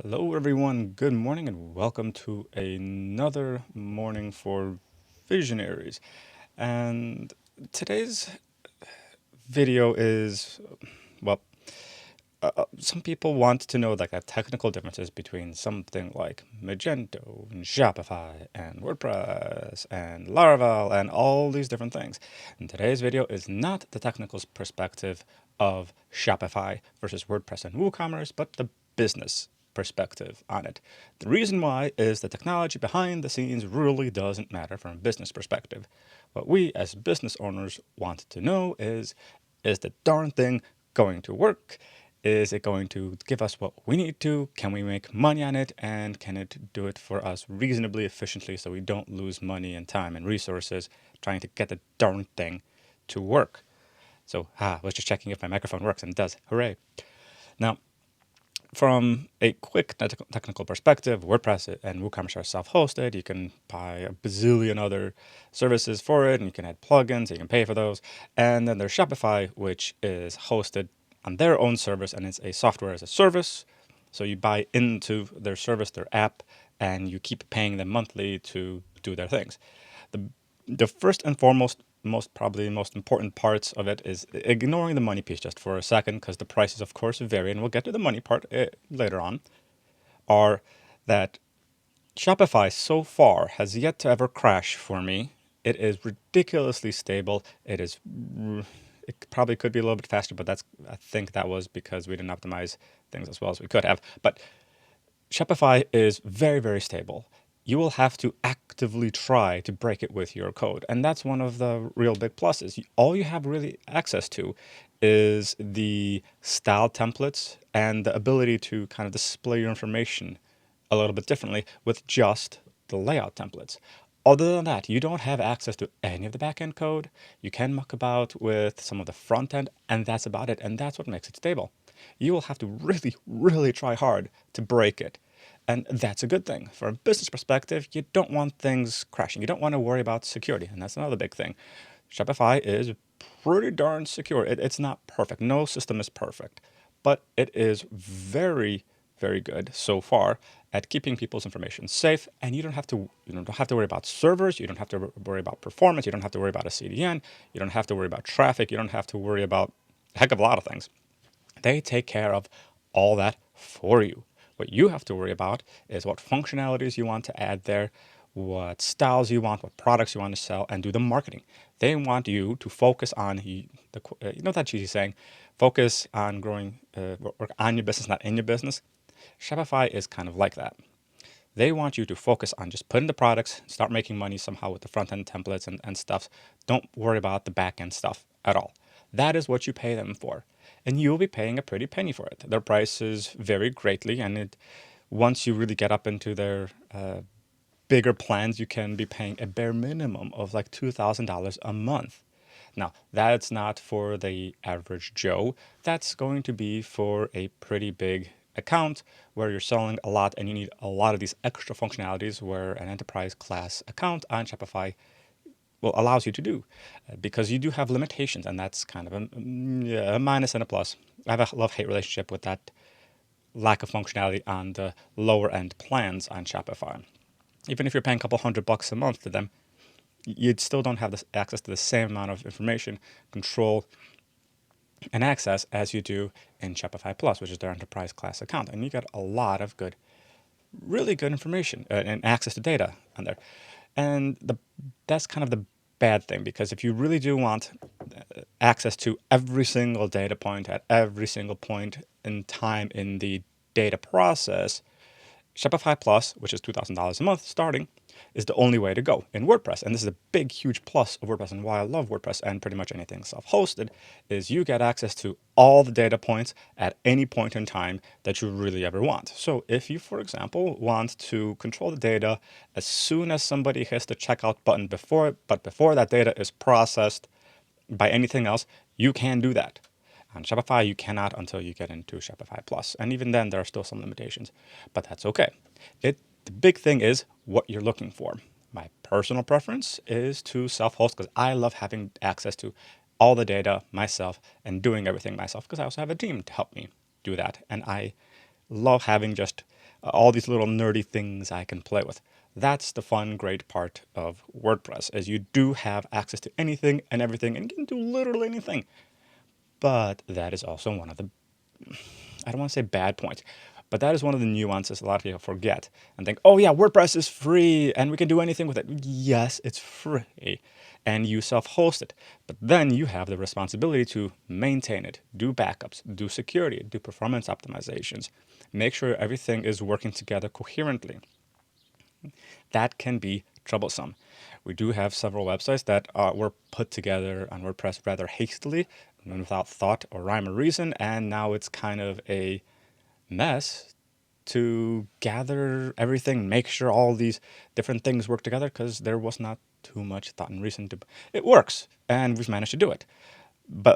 Hello, everyone. Good morning, and welcome to another morning for visionaries. And today's video is, well, some people want to know like the technical differences between something like Magento and Shopify and WordPress and Laravel and all these different things. And today's video is not the technical perspective of Shopify versus WordPress and WooCommerce, but the business perspective on it. The reason why is the technology behind the scenes really doesn't matter from a business perspective. What we as business owners want to know is the darn thing going to work? Is it going to give us what we need to? Can we make money on it? And can it do it for us reasonably efficiently so we don't lose money and time and resources trying to get the darn thing to work? So, I was just checking if my microphone works, and it does. Hooray. Now, from a quick technical perspective, WordPress and WooCommerce are self-hosted. You can buy a bazillion other services for it, and you can add plugins, you can pay for those. And then there's Shopify, which is hosted on their own service, and it's a software as a service. So you buy into their service, their app, and you keep paying them monthly to do their things. The first and foremost, most important parts of it is ignoring the money piece just for a second, because the prices, of course, vary, and we'll get to the money part later on, are that Shopify so far has yet to ever crash for me. It is ridiculously stable. It probably could be a little bit faster, but I think that was because we didn't optimize things as well as we could have. But Shopify is very, very stable. You will have to actively try to break it with your code. And that's one of the real big pluses. All you have really access to is the style templates and the ability to kind of display your information a little bit differently with just the layout templates. Other than that, you don't have access to any of the backend code. You can muck about with some of the front end, and that's about it. And that's what makes it stable. You will have to really, really try hard to break it. And that's a good thing. From a business perspective, you don't want things crashing. You don't want to worry about security. And that's another big thing. Shopify is pretty darn secure. It's not perfect. No system is perfect. But it is very, very good so far at keeping people's information safe. And you don't have to worry about servers. You don't have to worry about performance. You don't have to worry about a CDN. You don't have to worry about traffic. You don't have to worry about a heck of a lot of things. They take care of all that for you. What you have to worry about is what functionalities you want to add there, what styles you want, what products you want to sell, and do the marketing. They want you to focus on that cheesy saying, focus on growing, work on your business, not in your business. Shopify is kind of like that. They want you to focus on just putting the products, start making money somehow with the front end templates and stuff. Don't worry about the back end stuff at all. That is what you pay them for. And you'll be paying a pretty penny for it. Their prices vary greatly, and once you really get up into their bigger plans, you can be paying a bare minimum of like $2,000 a month. Now, that's not for the average Joe. That's going to be for a pretty big account where you're selling a lot and you need a lot of these extra functionalities where an enterprise class account on Shopify allows you to do, because you do have limitations, and that's kind of a minus and a plus. I have a love-hate relationship with that lack of functionality on the lower end plans on Shopify. Even if you're paying a couple $100 a month to them, you still don't have this access to the same amount of information, control, and access as you do in Shopify Plus, which is their enterprise class account. And you get a lot of good, really good information and access to data on there. And that's kind of the bad thing, because if you really do want access to every single data point at every single point in time in the data process, Shopify Plus, which is $2,000 a month starting, is the only way to go in WordPress. And this is a big, huge plus of WordPress, and why I love WordPress and pretty much anything self-hosted, is you get access to all the data points at any point in time that you really ever want. So if you, for example, want to control the data as soon as somebody hits the checkout button but before that data is processed by anything else, you can do that. On Shopify, you cannot until you get into Shopify Plus. And even then, there are still some limitations, but that's okay. The big thing is what you're looking for. My personal preference is to self-host, because I love having access to all the data myself and doing everything myself, because I also have a team to help me do that. And I love having just all these little nerdy things I can play with. That's the fun, great part of WordPress, is you do have access to anything and everything, and you can do literally anything. But that is also one of the, I don't want to say bad points, but that is one of the nuances a lot of people forget and think, oh yeah, WordPress is free and we can do anything with it. Yes, it's free and you self-host it, but then you have the responsibility to maintain it, do backups, do security, do performance optimizations, make sure everything is working together coherently. That can be troublesome. We do have several websites that were put together on WordPress rather hastily and without thought or rhyme or reason, and now it's kind of a mess to gather everything, make sure all these different things work together, because there was not too much thought and reason to. It works, and we've managed to do it.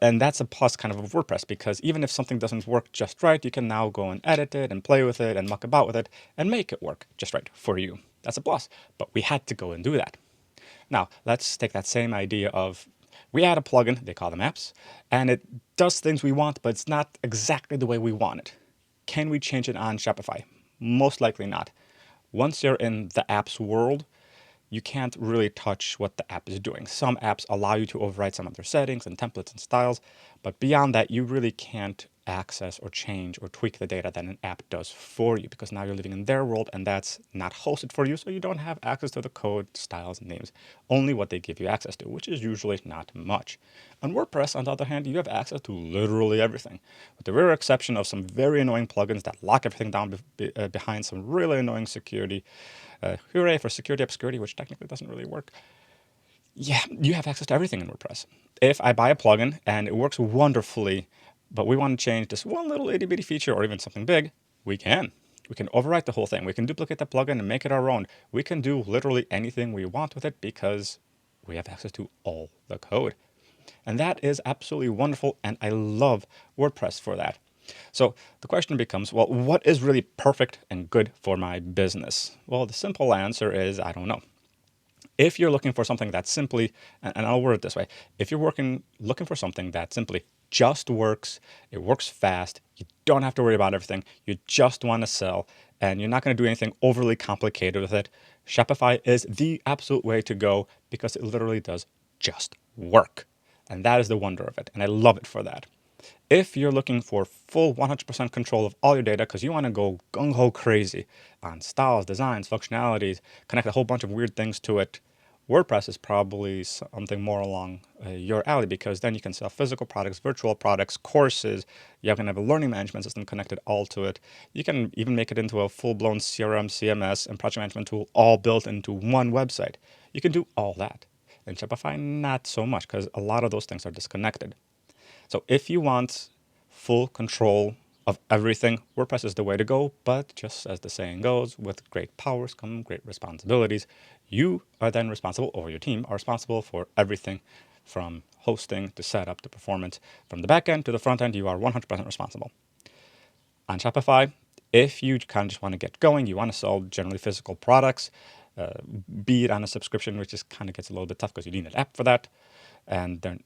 And that's a plus kind of of WordPress, because even if something doesn't work just right, you can now go and edit it and play with it and muck about with it and make it work just right for you. That's a plus. But we had to go and do that. Now, let's take that same idea of, we add a plugin, they call them apps, and it does things we want, but it's not exactly the way we want it. Can we change it on Shopify? Most likely not. Once you're in the apps world, you can't really touch what the app is doing. Some apps allow you to override some of their settings and templates and styles, but beyond that, you really can't access or change or tweak the data that an app does for you, because now you're living in their world and that's not hosted for you, so you don't have access to the code, styles, and names, only what they give you access to, which is usually not much. On WordPress, on the other hand, you have access to literally everything, with the rare exception of some very annoying plugins that lock everything down behind some really annoying security. Hooray for security obscurity, which technically doesn't really work. Yeah, you have access to everything in WordPress. If I buy a plugin and it works wonderfully, but we want to change this one little itty bitty feature or even something big, we can. We can overwrite the whole thing. We can duplicate the plugin and make it our own. We can do literally anything we want with it because we have access to all the code. And that is absolutely wonderful, and I love WordPress for that. So the question becomes, well, what is really perfect and good for my business? Well, the simple answer is, I don't know. If you're looking for something that simply, and I'll word it this way, if you're looking for something that simply just works, it works fast, you don't have to worry about everything, you just want to sell, and you're not going to do anything overly complicated with it, Shopify is the absolute way to go, because it literally does just work. And that is the wonder of it, and I love it for that. If you're looking for full 100% control of all your data because you want to go gung-ho crazy on styles, designs, functionalities, connect a whole bunch of weird things to it, WordPress is probably something more along your alley, because then you can sell physical products, virtual products, courses. You can have a learning management system connected all to it. You can even make it into a full-blown CRM, CMS, and project management tool all built into one website. You can do all that. In Shopify, not so much, because a lot of those things are disconnected. So if you want full control of everything, WordPress is the way to go. But just as the saying goes, with great powers come great responsibilities. You are then responsible, or your team are responsible for everything from hosting to setup to performance. From the back end to the front end, you are 100% responsible. On Shopify, if you kind of just want to get going, you want to sell generally physical products, be it on a subscription, which just kind of gets a little bit tough because you need an app for that, and the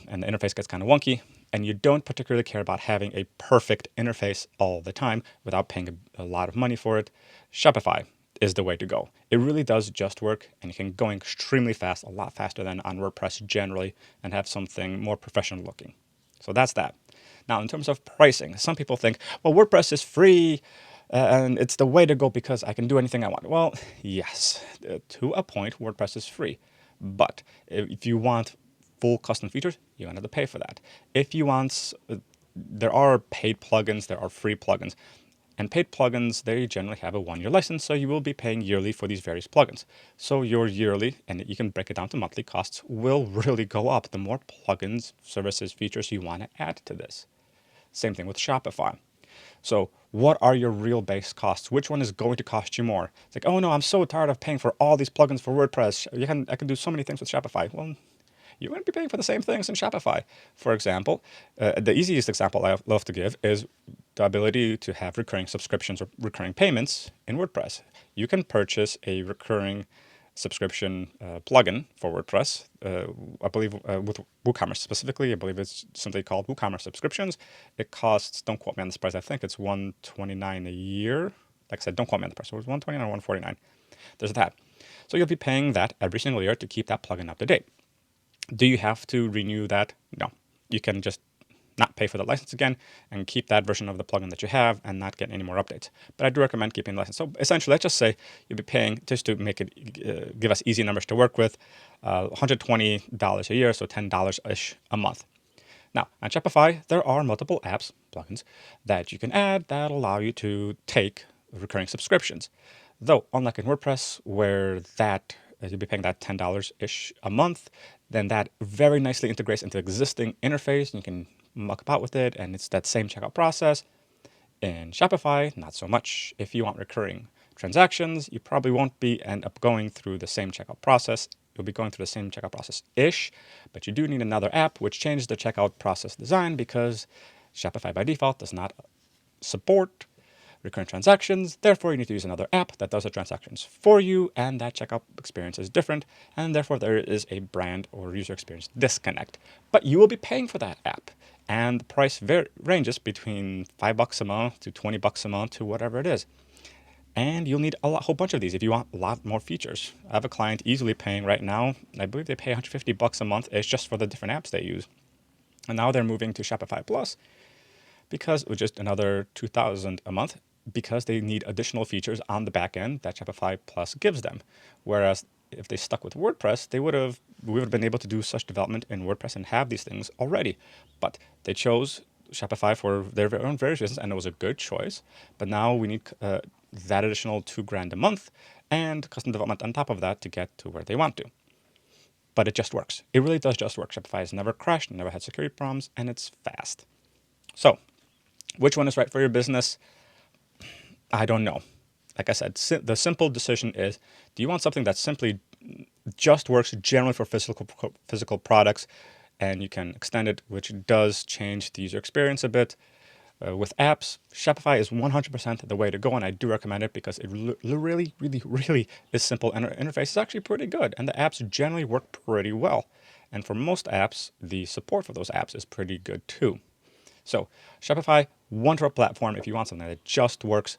interface gets kind of wonky, and you don't particularly care about having a perfect interface all the time without paying a lot of money for it, Shopify is the way to go. It really does just work, and you can go extremely fast, a lot faster than on WordPress generally, and have something more professional looking. So that's that. Now, in terms of pricing, some people think, well, WordPress is free, and it's the way to go because I can do anything I want. Well, yes, to a point, WordPress is free. But if you want full custom features, you're going to have to pay for that. If you want, there are paid plugins, there are free plugins. And paid plugins, they generally have a 1-year license, so you will be paying yearly for these various plugins. So your yearly, and you can break it down to monthly costs, will really go up the more plugins, services, features you want to add to this. Same thing with Shopify. So what are your real base costs? Which one is going to cost you more? It's like, oh no, I'm so tired of paying for all these plugins for WordPress. I can do so many things with Shopify. Well, you're going to be paying for the same things in Shopify. For example, the easiest example I love to give is the ability to have recurring subscriptions or recurring payments in WordPress. You can purchase a recurring subscription plugin for WordPress, I believe with WooCommerce specifically. I believe it's simply called WooCommerce subscriptions. It costs, don't quote me on this price, I think it's $129 a year. Like I said, don't quote me on the price. It was $129 or $149. There's that. So you'll be paying that every single year to keep that plugin up to date. Do you have to renew that? No. You can just not pay for the license again and keep that version of the plugin that you have and not get any more updates. But I do recommend keeping the license. So essentially, let's just say you'll be paying, just to make it, give us easy numbers to work with, $120 a year, so $10-ish a month. Now, on Shopify, there are multiple apps, plugins, that you can add that allow you to take recurring subscriptions. Though, unlike in WordPress, where that you'll be paying that $10-ish a month, then that very nicely integrates into the existing interface. And you can muck about with it, and it's that same checkout process. In Shopify, not so much. If you want recurring transactions, you probably won't end up going through the same checkout process. You'll be going through the same checkout process-ish, but you do need another app, which changes the checkout process design because Shopify by default does not support recurrent transactions. Therefore, you need to use another app that does the transactions for you, and that checkout experience is different, and therefore there is a brand or user experience disconnect. But you will be paying for that app, and the price ranges between $5 a month to $20 a month to whatever it is. And you'll need a whole bunch of these if you want a lot more features. I have a client easily paying right now, I believe they pay $150 a month. It's just for the different apps they use. And now they're moving to Shopify Plus because with just another $2,000 a month, because they need additional features on the back end that Shopify Plus gives them. Whereas if they stuck with WordPress, we would have been able to do such development in WordPress and have these things already. But they chose Shopify for their own various reasons, and it was a good choice. But now we need that additional $2,000 a month and custom development on top of that to get to where they want to. But it just works. It really does just work. Shopify has never crashed, never had security problems, and it's fast. So, which one is right for your business? I don't know. Like I said, the simple decision is, do you want something that simply just works generally for physical products, and you can extend it, which does change the user experience a bit. With apps, Shopify is 100% the way to go, and I do recommend it because it really, really, really is simple, and our interface is actually pretty good, and the apps generally work pretty well. And for most apps, the support for those apps is pretty good too. So Shopify, wonderful platform if you want something that just works,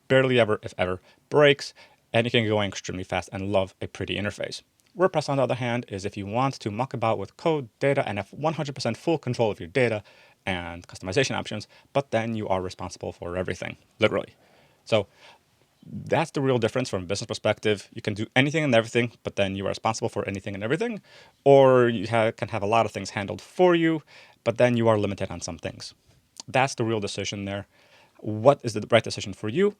barely ever, if ever, breaks, and you can go extremely fast and love a pretty interface. WordPress, on the other hand, is if you want to muck about with code, data, and have 100% full control of your data and customization options, but then you are responsible for everything, literally. So that's the real difference from a business perspective. You can do anything and everything, but then you are responsible for anything and everything. Or you can have a lot of things handled for you, but then you are limited on some things. That's the real decision there. What is the right decision for you?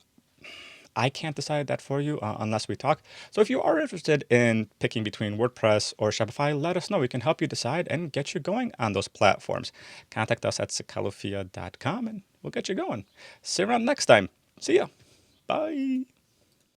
I can't decide that for you unless we talk. So if you are interested in picking between WordPress or Shopify, let us know. We can help you decide and get you going on those platforms. Contact us at sicalofia.com and we'll get you going. See you around next time. See ya. Bye.